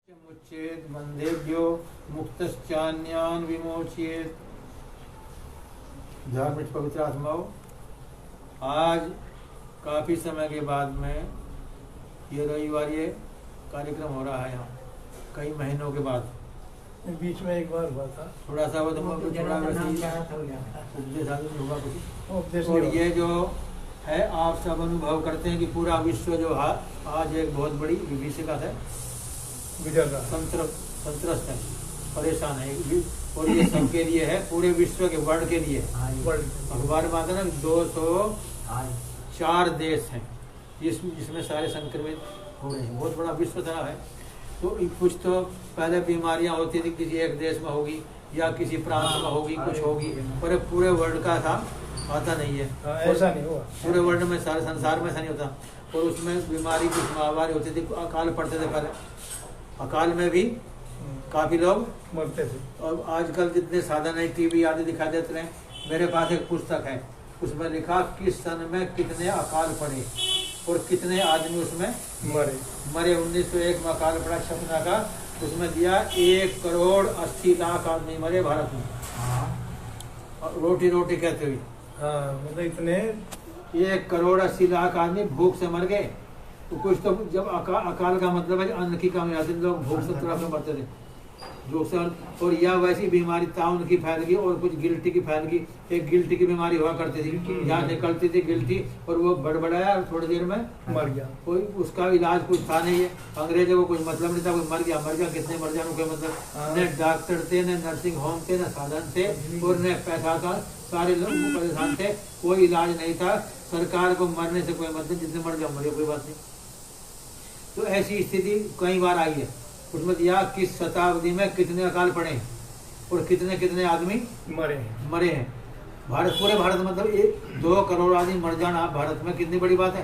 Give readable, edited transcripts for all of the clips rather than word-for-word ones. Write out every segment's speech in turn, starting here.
मुच्येत बंधेभ्यो मुक्तश्चान्यान् विमोचयेत। धार्मिक पवित्र आत्माओं, आज काफ़ी समय के बाद में ये रविवार ये कार्यक्रम हो रहा है यहाँ, कई महीनों के बाद। बीच में एक बार हुआ था, थोड़ा सा वो तो थोड़ा उपदेश आदि होगा कुछ। और और ये जो है आप सब अनुभव करते हैं कि पूरा विश्व जो है आज एक बहुत बड़ी विभीषिका है, गुजर रहा संत्रस्त है, परेशान है। और ये सबके लिए है, पूरे विश्व के वर्ल्ड के लिए। अखबार में आता है ना 204 देश हैं जिसमें सारे संक्रमित हो रहे हैं। बहुत बड़ा विश्व तरह है। तो कुछ तो पहले बीमारियां होती थी, किसी एक देश में होगी या किसी प्रांत में होगी, कुछ होगी, पर पूरे वर्ल्ड का था आता नहीं है। ऐसा नहीं हुआ, पूरे वर्ल्ड में, सारे संसार में ऐसा नहीं होता। और उसमें बीमारी कुछ महामारी होती थी, अकाल पड़ते थे पहले, अकाल में भी काफी लोग मरते थे। और आजकल जितने साधन है, टीवी आदि दिखा देते हैं। मेरे पास एक पुस्तक है, उसमें लिखा किस सन में कितने अकाल पड़े और कितने आदमी उसमें मरे। 1901 में अकाल पड़ा छपना का, उसमें दिया 1,80,00,000 आदमी मरे भारत में। और रोटी रोटी कहते हुए मतलब इतने 1,80,00,000 आदमी भूख से मर गए। तो कुछ तो जब अकाल का मतलब है अन्न की कमी आती, लोग भूख से तरह से मरते थे जो से। और या वैसी बीमारी ताउन की फैल गई और कुछ गिल्टी की फैल गई। एक गिल्टी की बीमारी हुआ करती थी, यहाँ निकलती थी गिल्टी, और वो बड़बड़ाया और थोड़ी देर में मर गया। कोई उसका इलाज कुछ था नहीं है। अंग्रेजों को कोई मतलब नहीं था, कोई मर गया कितने मर जाने कोई मतलब। न डॉक्टर थे, न नर्सिंग होम थे, न साधन थे, और न पैसा था। सारे लोग परेशान थे, कोई इलाज नहीं था। सरकार को मरने से कोई मतलब, जितने मर जाओ मरे, कोई बात नहीं। तो ऐसी स्थिति कई बार आई है। उसमें दिया किस शताब्दी में कितने अकाल पड़े और कितने कितने आदमी मरे हैं। पूरे भारत मतलब 2 करोड़ आदमी मर जाना भारत में कितनी बड़ी बात है।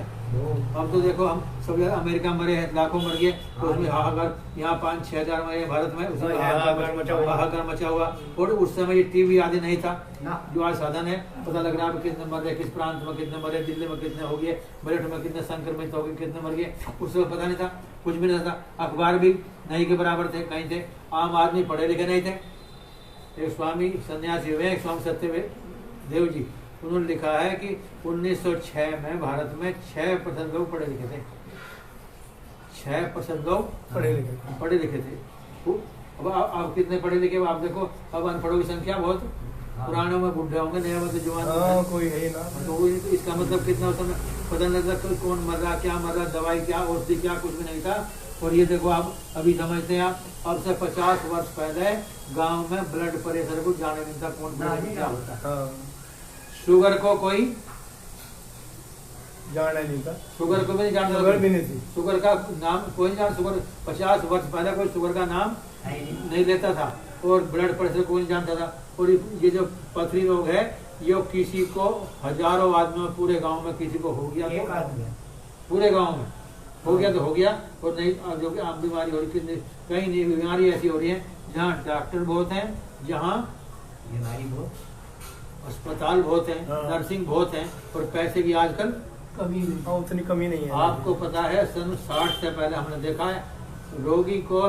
अब तो देखो, हम सब अमेरिका मरे हैं, लाखों मर गए, तो उसमें हाहाकार, यहाँ 5-6 हजार मरे भारत में, उसमें हाहाकार मचा हुआ। और उस समय ये टीवी आदि नहीं था, जो आज साधन है, पता लग रहा है कितने मर गए, किस प्रांत में कितने मरे, दिल्ली में कितने हो गए, मेरठ में कितने संक्रमित हो गए, कितने मर गए। उस समय पता नहीं था, कुछ भी नहीं था। अखबार भी नहीं के बराबर थे, कहीं थे। आम आदमी पढ़े लिखे नहीं थे। एक स्वामी सन्यासी हुए, एक स्वामी सत्यदेव जी, उन्होंने लिखा है कि 1906 में भारत में 6% लोग पढ़े लिखे थे। 6% लोग पढ़े लिखे थे। अब आप कितने पढ़े लिखे, आप देखो अब अनपढ़ों की संख्या बहुत, पुरानों में बुढ़े होंगे, नए में तो जवान कोई है ना। तो इसका मतलब कितना होता है पता नहीं लगता, कौन मर रहा, क्या मर रहा, दवाई क्या, औषधि क्या, कुछ भी नहीं था। और ये देखो आप अभी समझते हैं, आप अब से 50 वर्ष पहले गांव में ब्लड प्रेशर को जाने नहीं था, कौन क्या होता है। शुगर को कोई जाना नहीं था, शुगर को भी नहीं जानता, शुगर भी नहीं थी, शुगर का नाम कोई नहीं जानता। शुगर 50 वर्ष पहले कोई शुगर का नाम नहीं लेता था, और ब्लड प्रेशर कोई नहीं जानता था। और ये जो पथरी रोग है, ये किसी को, हजारों आदमियों पूरे गांव में किसी को हो गया तो पूरे गांव में हो गया तो हो गया। और नहीं जो कि आम बीमारी हो रही, कहीं नहीं बीमारी ऐसी हो रही है जहाँ डॉक्टर बहुत हैं, जहाँ बीमारी बहुत, अस्पताल बहुत हैं, नर्सिंग बहुत हैं, और पैसे की आजकल कमी नहीं, उतनी कमी नहीं है। आपको पता है सन 60 से पहले हमने देखा है, रोगी को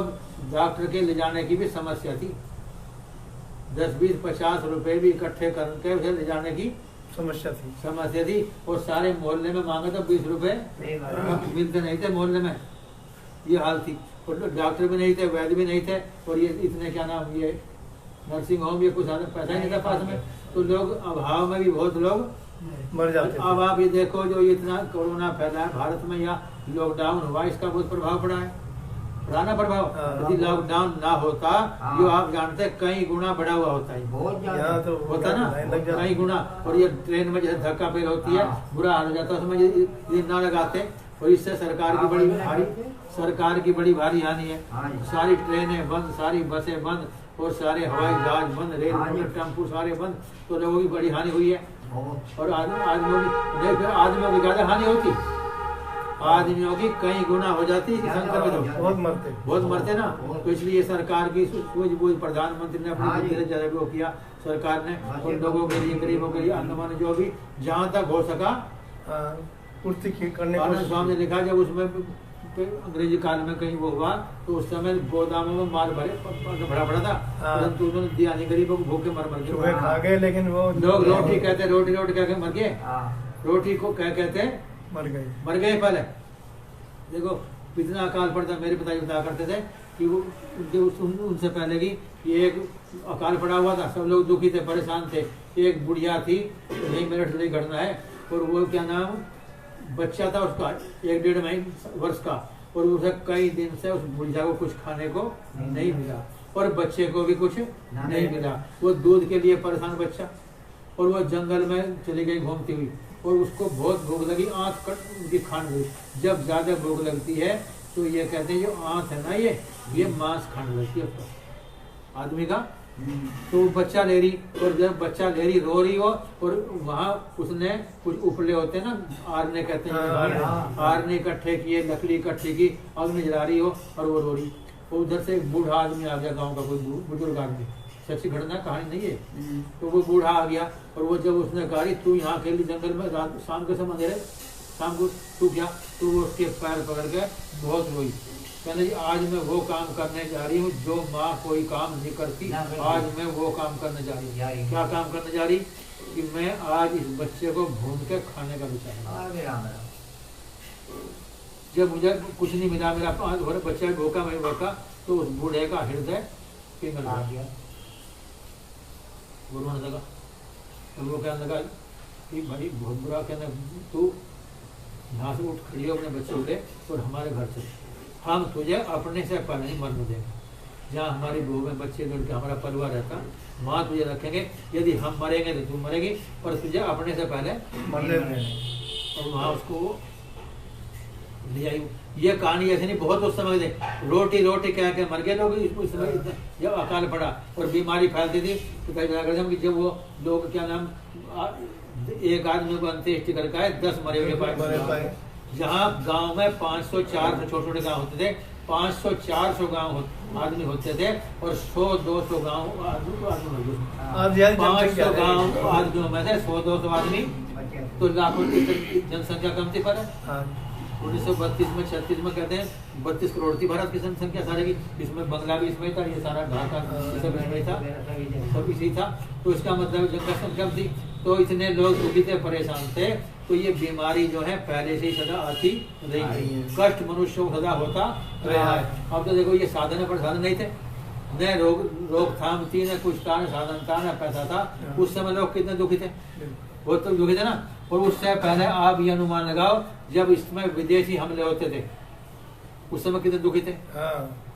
डॉक्टर के ले जाने की भी समस्या थी। 10-20-50 रुपए भी इकट्ठे करके उसे ले जाने की समस्या थी। और सारे मोहल्ले में मांगे तो 20 रुपए मिलते नहीं थे मोहल्ले में, ये हाल थी। और डॉक्टर भी नहीं थे, वैद्य भी नहीं थे, और ये इतने क्या नाम, ये नर्सिंग होम, ये कुछ पैसा ही नहीं था पास में। तो लोग अभाव में भी बहुत लोग मर जाते। अब आप ये देखो, जो इतना कोरोना फैला है भारत में, या लॉकडाउन हुआ, इसका बहुत प्रभाव पड़ा है, पुराना प्रभाव। यदि लॉकडाउन ना होता, जो आप जानते हैं कई गुना बढ़ा हुआ होता है, तो होता ना कई गुना। और ये ट्रेन में जैसे धक्का पेल होती है, बुरा हाल हो जाता है, उसमें ये ना लगाते, और इससे सरकार की बड़ी भारी हानि है। सारी ट्रेनें बंद, सारी बसें बंद, और सारे हवाई जहाज बंद, रेल टेम्पू सारे बंद, तो लोगों की बड़ी हानि हुई है। और आदमियों की ज्यादा हानि होती, आदमियों की कई गुना हो जाती, संक्रमित बहुत मरते ना। तो इसलिए सरकार की सूझबूझ, प्रधानमंत्री ने अपनी जगह वो किया, सरकार ने उन लोगों के लिए, गरीबों के लिए अन्न जो भी जहाँ तक हो सका पूर्ति करने। स्वामी ने लिखा, जब उसमें अंग्रेजी काल में कहीं वो हुआ तो उस समय गोदामों में माल भरे भरा पड़ा था, परंतु उन्होंने दिया नहीं, गरीबों को भूखे मर मर चूहे खा गए, लेकिन वो लोग रोटी कहते, रोटी रोटी कह के मर गए, रोटी को क्या कहते मर गए पहले। देखो कितना अकाल पड़ता, मेरे पिताजी बताया करते थे कि वो उनसे पहले की एक अकाल पड़ा हुआ था, सब लोग दुखी थे, परेशान थे। एक बुढ़िया थी, यही मेरे से घटना है, और वो क्या नाम बच्चा था उसका 1-1.5 महीने वर्ष का, और उसे कई दिन से उस बुढ़िया को कुछ खाने को नहीं मिला और बच्चे को भी कुछ नहीं मिला। वो दूध के लिए परेशान बच्चा, और वो जंगल में चली गई घूमती हुई, और उसको बहुत भूख लगी, आँख कट उनकी खान गई। जब ज्यादा भूख लगती है तो ये कहते हैं जो आँख है ना ये मांस खाने लगती है उसको आदमी का। तो बच्चा ले रही, और जब बच्चा ले रही रो रही हो, और वहाँ उसने कुछ उपले होते हैं ना, आरने कहते हैं, आरने इकट्ठे किए, लकड़ी इकट्ठी की, अग्नि जला रही हो और वो रो रही। और उधर से एक बूढ़ा आदमी आ गया, गांव का कोई बुजुर्ग आदमी, सच्ची घटना कहानी नहीं है। तो वो बूढ़ा आ गया, और वो जब उसने कहा तू यहाँ खेली जंगल में, रात शाम के समय अंधेरे, शाम को तू क्या, तो वो उसके पैर पकड़ के बहुत रोई, कहने जी आज मैं वो काम करने जा रही हूँ जो माँ कोई काम नहीं करती, आज मैं वो काम करने जा रही हूँ। क्या काम करने जा रही कि मैं आज इस बच्चे को भून के खाने का विचार, जब मुझे कुछ नहीं मिला, मेरा बच्चा भूखा मैं भूखा, तो उस बूढ़े का हृदय पिघल गया, वो रोने लगा। तो वो कहने लगा कि भाई बहुत बुरा, कहने तू यहाँ से उठ खड़ी हो, अपने बच्चे उठे और हमारे घर से, हम तुझे अपने से पहले नहीं मरने देंगे। जहाँ हमारी बहू में बच्चे लड़के हमारा परिवार रहता, वहाँ तुझे रखेंगे, यदि हम मरेंगे तो तू मरेगी, पर तुझे अपने से पहले मरने देंगे। और वहाँ उसको ले आई। ये कहानी ऐसे नहीं, बहुत उस समय थे रोटी रोटी कह के मर गए लोग उस समय, जब अकाल पड़ा और बीमारी फैलती थी। तो कि जब वो लोग क्या नाम, एक आदमी को अंत्येष्टि करके आए, 10 मरे हुए पाए। जहाँ गांव में 500-400 छोटे छोटे गांव होते थे, 500-400 गांव आदमी होते थे, और 100-200 गांव आदमी 500 गांव आदमियों में से 100-200 आदमी, तो लाखों की जनसंख्या कम थी। पर 1932 में 36 में कहते हैं 32 करोड़ थी भारत की जनसंख्या सारे की, इसमें बंगला भी इसमें था, ये सारा ढाका सब इसमें था, सब इसी था। तो इसका मतलब जनसंख्या कम थी, तो इतने लोग दुखी थे, परेशान थे, तो ये बीमारी जो है पहले से ही सदा आती रही, कष्ट मनुष्य को सदा होता रहा है। अब तो देखो ये साधन पर साधन नहीं थे, न रोकथाम थी, न कुछ था, न साधन था, न पैसा था। उस समय लोग कितने दुखी थे, बहुत तो दुखी थे ना। और उससे पहले आप ये अनुमान लगाओ, जब इसमें विदेशी हमले होते थे, उस समय कितने दुखी थे।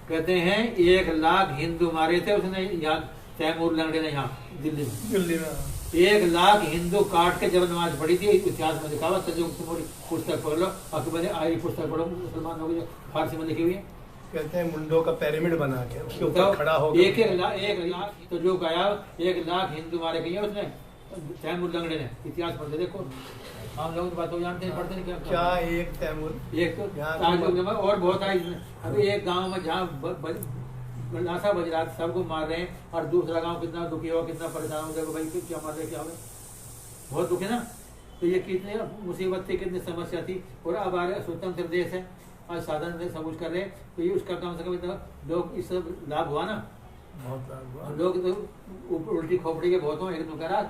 कहते हैं 1 लाख हिंदू मारे थे उसने, यहाँ तैमूर लंगड़े ने, यहाँ दिल्ली में 1 लाख हिंदू काट के जब नमाज पढ़ी थी। इतिहास में लिखा हुआ, तुम्हारी पुस्तक पढ़ लो, अकबर आई पुस्तक पढ़ो, मुसलमान लोग फारसी में लिखी हुई है। कहते हैं मुंडों का पिरामिड बना के उसके ऊपर खड़ा हो, 1 लाख तो जो गया 1 लाख हिंदू मारे गए उसने, तैमूर लंगड़े ने। इतिहास पढ़ते देखो, हम लोग बात हो जानते हैं, पढ़ते नहीं क्या एक तैमूर, एक तो और बहुत है। अभी एक गांव में जहाँ नासा बज रहा, सबको मार रहे हैं, और दूसरा गांव कितना दुखी हो, कितना परेशान हो, देखो भाई क्या मार रहे, क्या हो, बहुत दुखी ना। तो ये कितनी मुसीबत थी, कितनी समस्या थी। और अब आ रहे स्वतंत्र देश है, आज साधन से सब कुछ कर रहे हैं, तो ये उसका कम से कम लोग इस लाभ हुआ ना, बहुत लाभ हुआ। लोग तो उल्टी खोपड़ी के बहुत हो, एक करा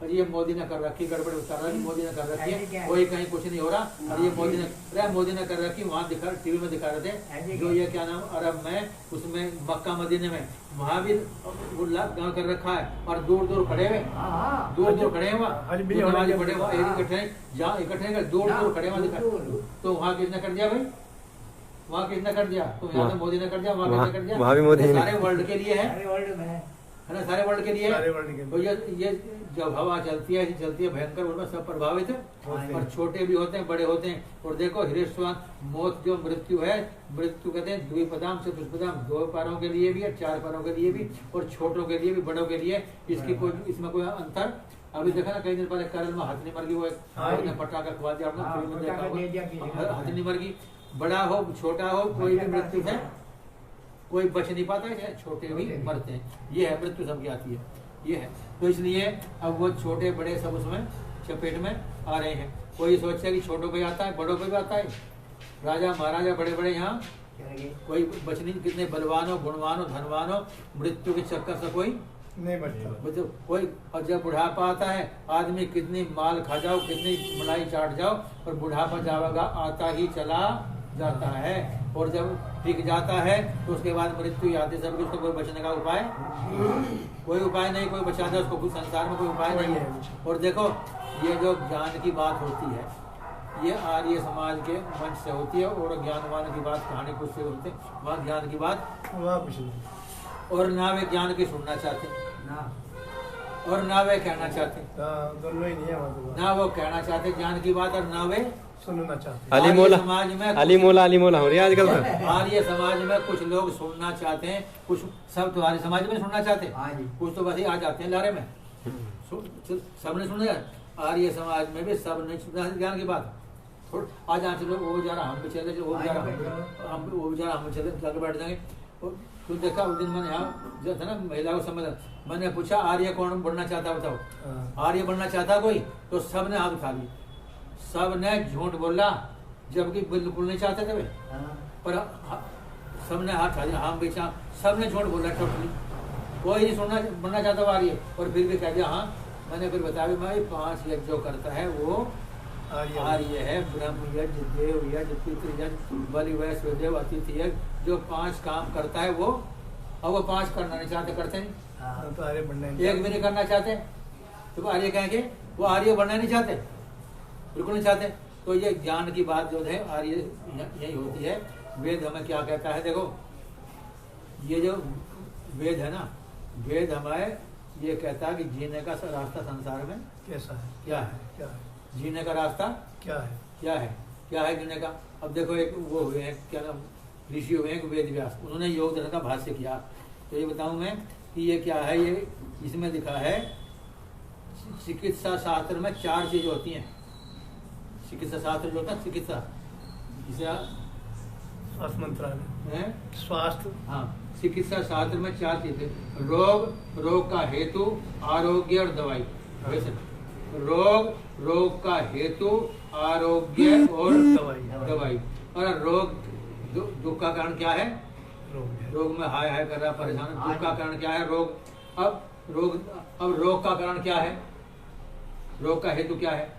और ये मोदी ने कर रखी, गड़बड़ कर रहा है, मोदी ने कर रखी है, कोई कहीं कुछ नहीं हो रहा, और ये मोदी ने कर रखी। वहाँ दिखा, टीवी में दिखा रहे थे, जो ये क्या नाम अरब में, उसमें मक्का मदीने में, वहाँ भी गाँव कर रखा है, और दूर दूर खड़े हुए, दूर खड़े हुए, खड़े हुआ इकट्ठे, जहाँ इकट्ठे दूर खड़े हुआ दिखा। तो वहाँ किसने कर दिया भाई, वहाँ किसने कर दिया, तो यहाँ तो मोदी ने कर दिया, वहाँ किसने कर दिया, वहाँ भी मोदी। सारे वर्ल्ड के लिए है ना, सारे वर्ल्ड के लिए। तो ये जब हवा चलती है, चलती है भयंकर, उनमें सब प्रभावित है, और छोटे भी होते हैं, बड़े होते हैं। और देखो हिरेश्वान मौत जो मृत्यु है, मृत्यु कहते हैं द्विपदाम चतुष्पदाम, 2 पैरों के लिए भी और 4 पैरों के लिए भी, और छोटों के लिए भी, बड़ों के लिए। इसकी कोई, इसमें कोई अंतर अभी देखा ना, कई दिन पहले केरल में हथनी मर गई, वो एक पटाखा खुआ दिया आपने, हथनी मर गई। बड़ा हो छोटा हो, कोई भी मृत्यु है, कोई बच नहीं पाता है, छोटे भी मरते हैं। ये है मृत्यु सबकी आती है, ये है। तो इसलिए अब वो छोटे बड़े सब उसमें चपेट में आ रहे हैं। कोई सोचता है कि छोटों पे आता है, बड़ों पे भी आता है, राजा महाराजा बड़े बड़े यहाँ कोई बच नहीं, कितने बलवान हो, गुणवान हो, धनवान हो, मृत्यु के चक्कर से कोई नहीं बचता। मतलब कोई। और जब बुढ़ापा आता है, आदमी कितनी माल खा जाओ, कितनी मलाई चाट जाओ, और बुढ़ापा जाएगा आता ही चला जाता है। और जब टिक जाता है तो उसके बाद मृत्यु आती है। सबके उसको कोई बचने का उपाय, कोई उपाय नहीं, कोई बचाता है उसको, कुछ संसार में कोई उपाय नहीं है। और देखो ये जो ज्ञान की बात होती है, ये आर्य समाज के मंच से होती है, और ज्ञानवान की बात कहानी कुछ से होती है, वहाँ ज्ञान की बात वहाँ कुछ नहीं। और ना वे ज्ञान की सुनना चाहते ना, और ना वे कहना चाहते, दोनों ही नहीं है वहाँ तो। ना वो कहना चाहते ज्ञान की बात, और ना वे सुनना चाहते। आर्य समाज में अली मोला हो रही है आजकल तो। आर्य समाज में कुछ लोग सुनना चाहते हैं, कुछ सब तो आर्य समाज में सुनना चाहते हैं, कुछ तो बस ही आ जाते हैं लारे में। सबने सुना, आर्य समाज में भी सब नहीं सुना ज्ञान की बात। आज यहाँ चलो, वो जा रहा हम भी चले, वो जा रहा हम, वो जा रहा हम चले, जाके बैठ जाएंगे। तुम देखा उस दिन मैंने यहाँ जो था ना महिला को समझ, मैंने पूछा आर्य कौन बनना चाहता बताओ, आर्य बनना चाहता कोई? तो सब ने हाथ उठा ली, सब ने झूठ बोला, जबकि बिल्कुल नहीं चाहते थे वे, पर सब ने हाथ उठा लिया, हम भी सब ने झूठ बोला टोटली, कोई नहीं सुनना बनना चाहता आर्य। और फिर भी कह दिया हाँ, मैंने फिर बताया भाई 5 यज्ञ जो करता है वो आर्य है, ब्रह्म यज्ञ, देव यज्ञ, पितृ यज्ञ, बलि वैश्व देव, अतिथि यज्ञ, जो 5 काम करता है वो, अब वो 5 करना नहीं चाहते, करते नहीं, तो आर्य बनना नहीं, एक भी नहीं करना चाहते, तो आर्य कहेंगे वो आर्य बनना नहीं चाहते, बिल्कुल नहीं चाहते। तो ये ज्ञान की बात जो है आर्य यही होती है। वेद हमें क्या कहता है, देखो ये जो वेद है ना, वेद हमें ये कहता है कि जीने का रास्ता संसार में कैसा है, क्या है, क्या है, जीने का रास्ता क्या है, क्या है, क्या है जीने का। अब देखो एक वो हुए हैं, क्या नाम, ऋषि हुए हैं वेद व्यास, उन्होंने योग दर्शन का भाष्य किया। तो ये बताऊं मैं कि ये क्या है, ये इसमें लिखा है चिकित्सा शास्त्र में 4 चीजें होती हैं। चिकित्सा शास्त्र जो होता है, चिकित्सा जिसे स्वास्थ्य मंत्रालय है, स्वास्थ्य, हाँ, चिकित्सा शास्त्र में 4 चीजें, रोग, रोग का हेतु, आरोग्य और दवाई। वैसे रोग, रोग का हेतु, आरोग्य और दवाई। और रोग, दुख का कारण क्या है, रोग में हाय हाय कर रहा परेशान, दुख का कारण क्या है, रोग। अब रोग का कारण क्या है, रोग का हेतु क्या है,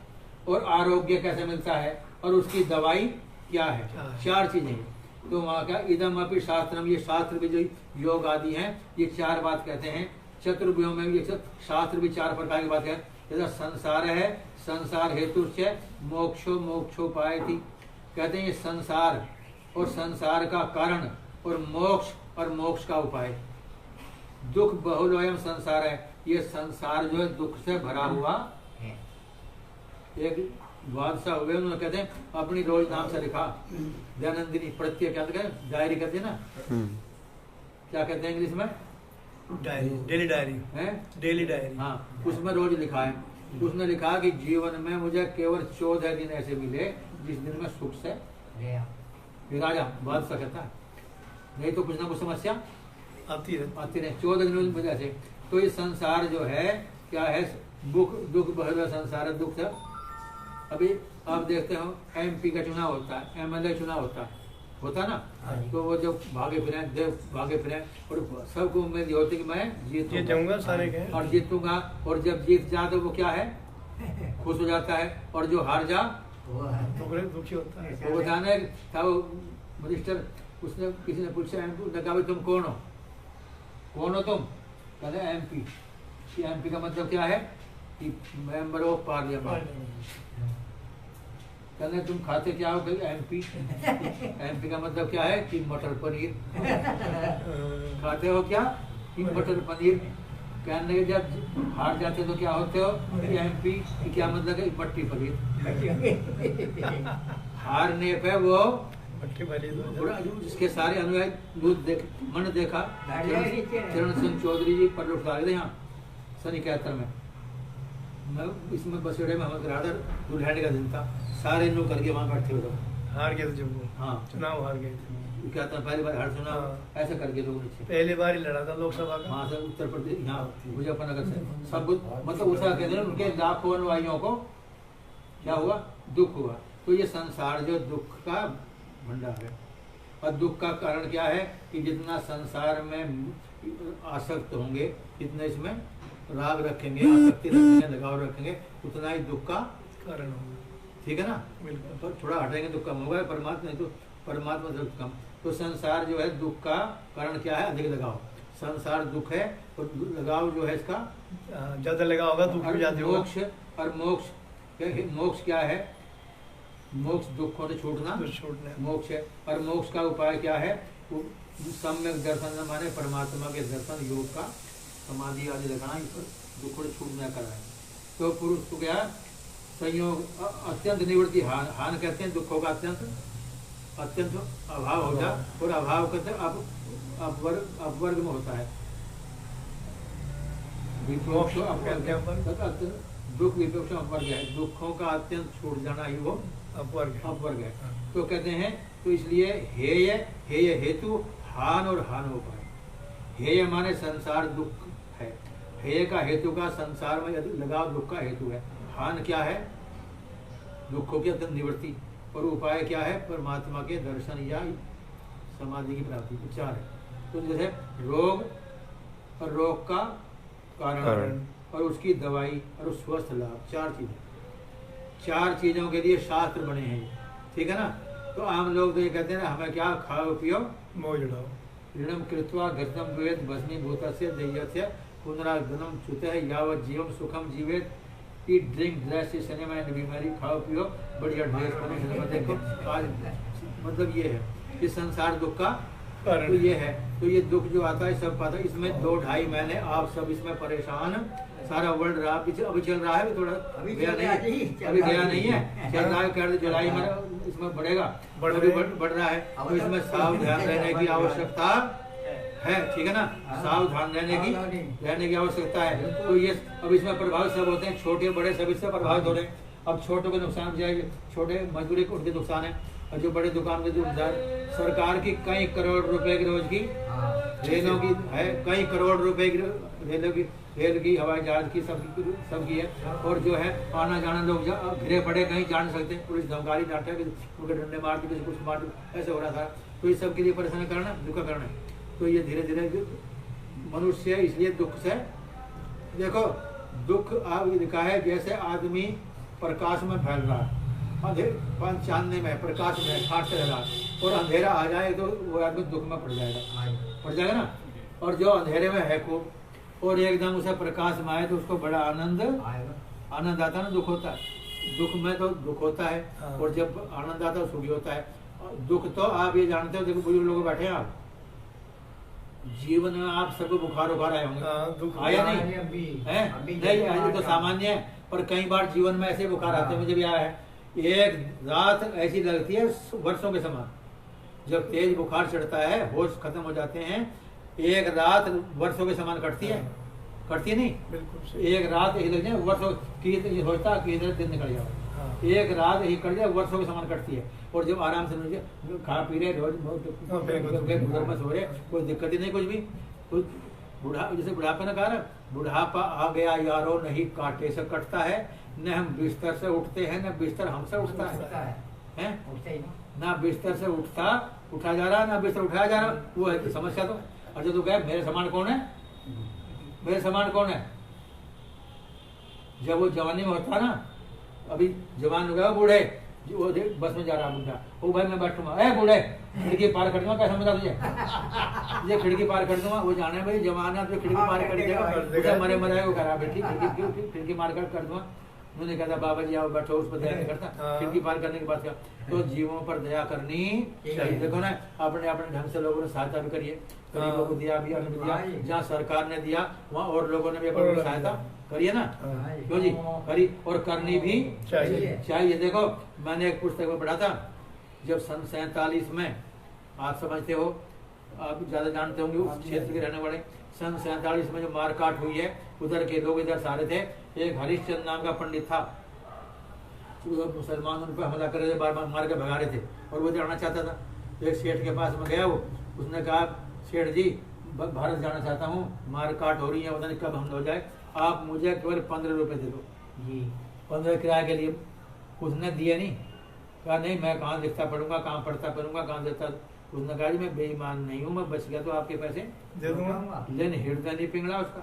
और आरोग्य कैसे मिलता है, और उसकी दवाई क्या है, 4 चीजें। तो वहाँ का इदम अपि शास्त्रम, ये शास्त्र भी जो योग आदि हैं, ये 4 बात कहते हैं। चतुर्व्यूह में भी शास्त्र भी 4 प्रकार की बात है। जैसा संसार है, संसार हेतु से मोक्षो मोक्षोपायति, कहते हैं ये संसार और संसार का कारण, और मोक्ष का उपाय। दुख बहुलोयम संसार है, ये संसार जो है दुख से भरा हुआ है। एक बादशाह हुए, उन्होंने कहते हैं अपनी रोज नाम से लिखा, दैनंदिनी प्रत्यय, क्या कहते हैं, डायरी कहते हैं ना, क्या कहते हैं इंग्लिश में, डायरी, डेली डायरी है, डेली डायरी, हाँ, उसमें रोज लिखा है। उसने लिखा कि जीवन में मुझे केवल 14 दिन ऐसे मिले जिस दिन में सुख से राजा बादशाह कहता है, नहीं तो कुछ ना कुछ समस्या आती रहे 14 दिनों की वजह से। तो ये संसार जो है क्या है, दुख बहुल संसार है, दुख से। अभी आप देखते हो MP का चुनाव होता है, MLA चुनाव होता ना, तो वो जब भागे फिरे और सबको उम्मीद होती कि मैं जीतूंगा सारे के, और जीतूंगा, और जब जीत जा तो वो क्या है, खुश हो जाता है, और जो हार जा तो दुखी होता है। वो बताने था, वो मिनिस्टर, उसने किसी ने पूछा MP ने, कहा भाई तुम कौन हो तुम, कहते MP। MP का मतलब क्या है कि मेंबर ऑफ पार्लियामेंट। कहते तुम खाते क्या हो, MP का मतलब क्या है कि मटर पनीर खाते हो क्या, कि मटर पनीर। कहने के जब हार जाते तो क्या होते हो, कि MP की क्या मतलब है, मट्टी पनीर। हारने पे वो जिसके सारे अनुयायी दूध मन देखा, चरण सिंह चौधरी जी पर उठा रहे थे यहाँ सन 71 में, इसमें बसेड़े में हम दुल्हन का दिन था, सारे लोग करके वहाँ बैठे हुए थे, हार गए थे जब वो, हाँ चुनाव हार गए थे। क्या था, पहली बार हार सुना, ऐसे करके लोग नीचे पहली बार ही लड़ा था लोकसभा का, वहाँ से उत्तर प्रदेश, यहाँ मुजफ्फरनगर से सब, मतलब उसका कहते हैं उनके लाखों अनुयायियों को क्या हुआ, दुख हुआ। तो ये संसार जो दुख का भंडार है। और दुख का कारण क्या है कि जितना संसार में आसक्त होंगे, जितने इसमें राग रखेंगे, आसक्ति रखेंगे, लगाव रखेंगे, उतना ही दुख का कारण होगा। ठीक है ना। बिल्कुल। तो थोड़ा हटेंगे दुख कम होगा, परमात्मा नहीं तो परमात्मा से दुख कम। तो संसार जो है दुख का कारण क्या है? अधिक लगाव। संसार दुख है और लगाव जो है इसका ज्यादा लगा होगा दुख भी ज्यादा होगा। मोक्ष और मोक्ष क्या है? मोक्ष दुखों से छूटना, मोक्ष है। और मोक्ष का उपाय क्या है? सम्यक दर्शन माने परमात्मा के दर्शन, योग का समाधि आदि लगाना, इस पर दुखों से छूटना कराए। तो पुरुष को क्या संयोग अत्यंत निवृत्ति, हान कहते हैं दुखों का अत्यंत अभाव हो जाए, और अभाव कहते अपवर्ग में होता है। दुख विपक्ष अपवर्ग है, दुखों का अत्यंत छूट जाना ही वो अपवर्ग है। तो कहते हैं, तो इसलिए हेय हेतु हान और हान उपाय। हेय माने संसार दुख है, हेय का हेतु का संसार में यदि लगाव दुख का हेतु है। हान क्या है? दुखों की अत्यंत निवृत्ति। और उपाय क्या है? परमात्मा के दर्शन या समाधि की प्राप्ति। विचार है। तो जैसे रोग और रोग का कारण और उसकी दवाई और उस स्वस्थ लाभ, चार चीजों के लिए शास्त्र बने हैं, ठीक है ना। तो आम लोग तो ये कहते हैं ना, हमें क्या खाओ पियो मौज उड़ाओ, ऋणम कृत्वा घृतम द्वेत भस्मीभूतस्य देयस्य पुनरागमनम च्युतः यावत् जीवम सुखम जीवेत। Eat drink dress cinema and बीमारी, खाओ पियो बढ़िया ड्रेस देखो। आज मतलब ये है कि संसार दुख का तो ये है। तो ये दुख जो आता है सब पता, इसमें 2-2.5 महीने आप सब इसमें परेशान, सारा वर्ल्ड रहा अभी चल रहा है, थोड़ा गया नहीं, अभी गया नहीं है, चल रहा है। कर जुलाई में इसमें बढ़ेगा, बढ़ रहा है। तो इसमें सावधान रहने की आवश्यकता है, ठीक है ना। सावधान रहने की आवश्यकता है। तो ये अब इसमें प्रभावित सब होते हैं, छोटे बड़े सभी से प्रभावित हो रहे हैं। अब छोटों के नुकसान जाएंगे, छोटे मजदूरी को उनके नुकसान है, और जो बड़े दुकान के जो सरकार की कई करोड़ रुपए की रोज की रेलों की है, कई करोड़ रुपए की रेल की हवाई जहाज की सबकी है। और जो है आना जाना लोग घिरे पड़े, कहीं जा नहीं सकते, पुलिस धमकारी डांटे, उनके डंडे मारते, किसी कुछ मारते, ऐसे हो रहा था। तो इस सब के लिए परेशानी करना दुख का कारण है। तो ये धीरे धीरे मनुष्य इसलिए दुख से, देखो दुख आप लिखा है जैसे आदमी प्रकाश में फैल रहा है, चांदने में प्रकाश में खाट रहा, और अंधेरा आ जाए तो वो आदमी दुख में पड़ जाएगा ना। और जो अंधेरे में है खूब और एकदम उसे प्रकाश में आए तो उसको बड़ा आनंद आता है ना। दुख होता है, दुख में तो दुख होता है, और जब आनंद आता है सुखी होता है। दुख तो आप ये जानते हो, देखो बुजुर्ग लोग बैठे हैं, आप जीवन में आप सबको बुखार आए होंगे, आया नहीं है? नहीं, तो सामान्य है, पर कई बार जीवन में ऐसे बुखार आते हैं, मुझे भी आया है। एक रात ऐसी लगती है वर्षों के समान, जब तेज बुखार चढ़ता है, होश खत्म हो जाते हैं, एक रात वर्षों के समान कटती है नहीं? बिल्कुल। एक रात यही लग जाए वर्षों की, सोचता कि इधर दिन निकल जाओ, एक रात यही कट जाए वर्षों के समान कटती है। और जब आराम से खा पी रहे, रोज घर में सो रहे, कोई दिक्कत ही नहीं कुछ भी। तो जैसे बुढ़ापे ने कहा, बुढ़ापा आ गया यारो, नहीं कांटे से कटता है, न हम बिस्तर से उठते हैं न बिस्तर हमसे उठता है, ना बिस्तर से उठा जा रहा, ना बिस्तर उठाया जा रहा, वो है समस्या। तो अच्छा तो क्या मेरे समान कौन है? मेरे समान कौन है? जब वो जवानी में होता ना, अभी जवान हो गया बूढ़े, वो बस में जा रहा बूढ़ा, ओ भाई मैं बैठूंगा, ए बूढ़े खिड़की पार कर दूंगा, क्या समझा तुझे? ये खिड़की पार कर दूंगा, वो जाने भाई जवाना तो खिड़की पार कर देगा, मरे वो करा बेटी खिड़की मार कर दूंगा। उन्होंने कहा बाबा जी आओ बैठो, उस पर दया नहीं करता। खिड़की पार करने के बाद क्या? तो जीवों पर दया करनी चाहिए। देखो ना, अपने ढंग से लोगों ने सहायता भी करिए, गरीबों को दिया भी, अन्न दिया, जहाँ सरकार ने दिया वहाँ और लोगों ने भी अपनी सहायता करिए ना, क्यों जी करी, और करनी भी चाहिए। देखो मैंने एक पुस्तक में पढ़ा था, जब सन 47 में, आप समझते हो, आप ज्यादा जानते होंगे उस क्षेत्र के रहने वाले, सन 47 में जो मारकाट हुई है, उधर के लोग इधर सारे थे। एक हरिश्चंद्र नाम का पंडित था, मुसलमान उन पर हमला कर रहे थे, बार बार मार के भगा रहे थे, और वो जाना चाहता था। एक सेठ के पास में गया वो, उसने कहा सेठ जी भारत जाना चाहता हूँ, मार काट हो रही है, पता नहीं कब हमला हो जाए, आप मुझे केवल 15 रुपए दे दो जी, 15 किराए के लिए। उसने दिए नहीं, कहा नहीं मैं कहाँ लिखता पढ़ूंगा, कहाँ पढ़ता पढ़ूंगा, कहाँ देता। उसने कहा जी मैं बेईमान नहीं हूँ, मैं बच गया तो आपके पैसे दे दूंगा। लेकिन हृदय नहीं पिघला उसका,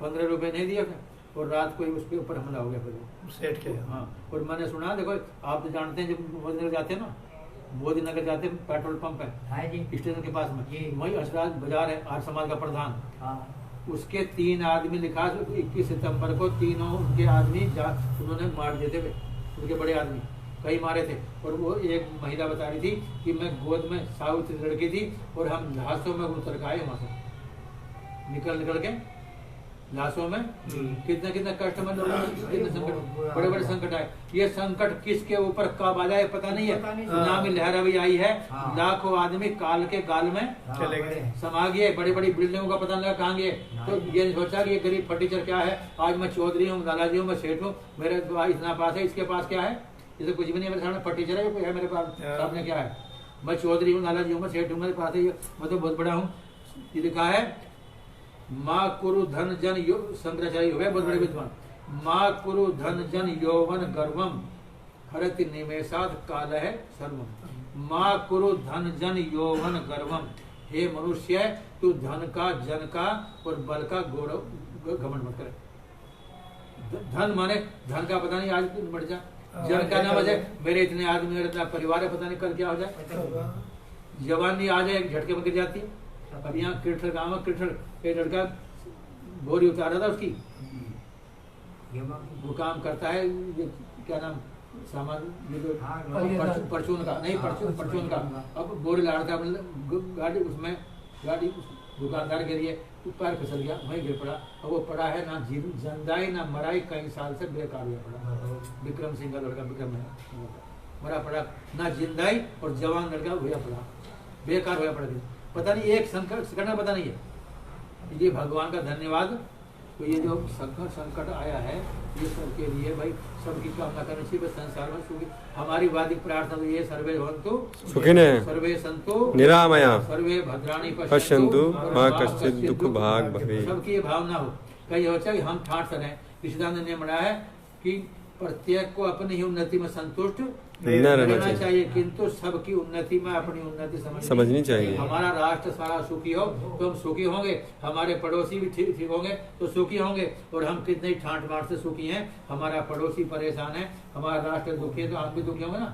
15 रुपए नहीं दिया उसने, और रात को ही उसके ऊपर हमला हो गया फिर वो। सेट के हाँ, और मैंने सुना, देखो आप तो जानते हैं जब मोदी नगर जाते हैं ना, मोदी नगर जाते हैं, पेट्रोल पंप है स्टेशन के पास में, वही अशराज बाजार है, आर्य समाज का प्रधान, उसके 3 आदमी लिखा 21 सितंबर को, तीनों उनके आदमी उन्होंने मार दिए थे, उनके बड़े आदमी कई मारे थे। और वो एक महिला बता रही थी कि मैं गोद में साउथ लड़की थी और हम लाशों में उतर के आए वहां से निकल के लाशों में, कितना कितना कष्ट में कितने संकट, बड़े बड़े संकट आए। ये संकट किसके ऊपर कब आ जाए पता नहीं है। सुनामी लहर अभी आई है, लाखों आदमी काल के गाल में चले गए, समा गए, बड़ी बड़ी बिल्डिंगों का पता नहीं लगा कहाँ गए। तो ये सोचा कि ये गरीब फर्नीचर क्या है, आज मैं चौधरी हूँ, लालाजी हूँ, मैं सेठ हूँ, मेरे इतना पास है, इसके पास क्या है, ये तो कुछ भी नहीं, मेरे सामने फर्नीचर है, कोई है मेरे पास, सामने क्या है, मैं चौधरी हूँ, लालाजी हूँ, मैं सेठ हूँ, मेरे पास है, मैं तो बहुत बड़ा हूँ। ये लिखा है माँ कुरु धन जन शंकराचार्य हो गए बहुत बड़े विद्वान, माँ कुरु धन जन यौवन गर्वम हरति निमेषाद काल है सर्वम। माँ कुरु धन जन यौवन गर्वम, हे मनुष्य तू धन का, जन का और बल का गौरव घमंड मत करे। धन माने धन का पता नहीं आज बढ़ जा, जन का ना बजे मेरे इतने आदमी, मेरे इतना परिवार है, पता नहीं कल क्या हो जाए, जवानी आ जाए एक झटके में गिर जाती है। अब यहाँ किरठर गाँव में किरठर एक लड़का बोरी उतारा था उसकी, वो काम करता है, ये क्या नाम सामान, ये जो परचून का नहीं, परचून का, अब बोरी ला रहा था गाड़ी, उसमें गाड़ी दुकानदार के लिए पैर फिसल गया, वहीं गिर पड़ा। अब वो पड़ा है ना जिंदाई ना मराई, कई साल से बेकार हुआ पड़ा। विक्रम सिंह का लड़का, विक्रम है, मरा पड़ा, ना जिंदाई और जवान लड़का हुआ पड़ा, बेकार हुआ पड़ा, पता नहीं एक संकट पता नहीं है। ये भगवान का धन्यवाद। तो ये जो संकट आया है, ये सबके लिए भाई सबकी कामना करनी चाहिए, संसार में सुखी। हमारी वादिक प्रार्थना तो ये सर्वे भवन्तु सुखिनः सर्वे सन्तु निरामया सर्वे भद्राणि पश्यन्तु मा कश्चित् दुःख भाग भवेत्। सबकी ये भावना हो। कई होता है कि हम ठाठ सर हैं, सिद्धांत ने बनाया है कि प्रत्येक को अपनी ही उन्नति में संतुष्ट नहीं रहना चाहिए, किंतु सबकी उन्नति में अपनी उन्नति समझनी चाहिए। हमारा राष्ट्र सारा सुखी हो तो हम सुखी होंगे, हमारे पड़ोसी भी ठीक होंगे तो सुखी होंगे। और हम कितने ठाट बाट से सुखी हैं, हमारा पड़ोसी परेशान है, हमारा राष्ट्र दुखी है, तो हम भी दुखी होंगे ना,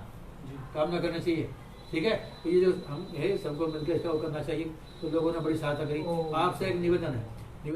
कामना करनी चाहिए। ठीक है, तो ये जो हम है सबको मिलकर इसका वो करना चाहिए। तो लोगों ने बड़ी सहायता करी। आपसे एक निवेदन है,